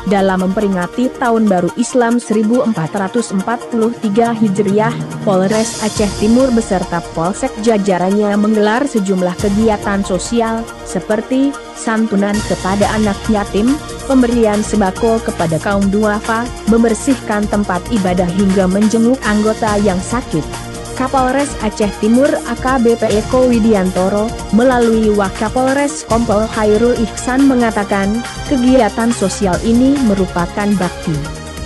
Dalam memperingati Tahun Baru Islam 1443 Hijriah, Polres Aceh Timur beserta Polsek jajarannya menggelar sejumlah kegiatan sosial, seperti santunan kepada anak yatim, pemberian sembako kepada kaum duafa, membersihkan tempat ibadah hingga menjenguk anggota yang sakit. Kapolres Aceh Timur AKBP Eko Widiantoro, melalui Wakapolres Kompol Khairul Ihsan mengatakan, kegiatan sosial ini merupakan bakti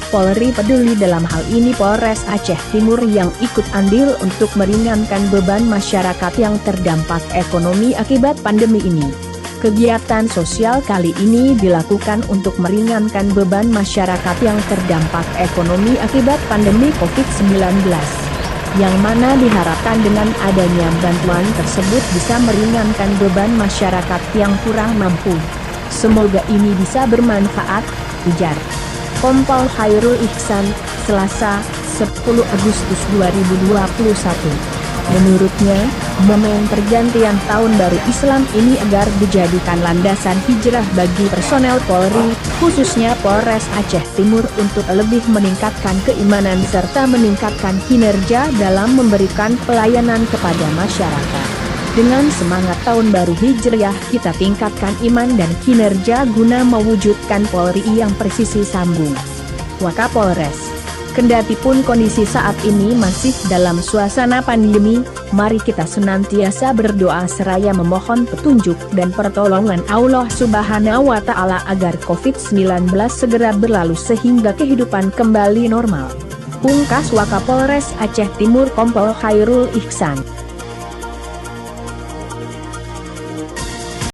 Polri peduli. Dalam hal ini Polres Aceh Timur yang ikut andil untuk meringankan beban masyarakat yang terdampak ekonomi akibat pandemi ini. Kegiatan sosial kali ini dilakukan untuk meringankan beban masyarakat yang terdampak ekonomi akibat pandemi COVID-19. Yang mana diharapkan dengan adanya bantuan tersebut bisa meringankan beban masyarakat yang kurang mampu. Semoga ini bisa bermanfaat, ujar Kompol Khairul Ihsan, Selasa, 10 Agustus 2021. Menurutnya, momen pergantian Tahun Baru Islam ini agar dijadikan landasan hijrah bagi personel Polri, khususnya Polres Aceh Timur untuk lebih meningkatkan keimanan serta meningkatkan kinerja dalam memberikan pelayanan kepada masyarakat. Dengan semangat Tahun Baru Hijriah kita tingkatkan iman dan kinerja guna mewujudkan Polri yang presisi, sambung Wakapolres. Kendatipun kondisi saat ini masih dalam suasana pandemi, mari kita senantiasa berdoa seraya memohon petunjuk dan pertolongan Allah Subhanahu wa Ta'ala agar COVID-19 segera berlalu sehingga kehidupan kembali normal. Pungkas Wakapolres Aceh Timur Kompol Khairul Ihsan.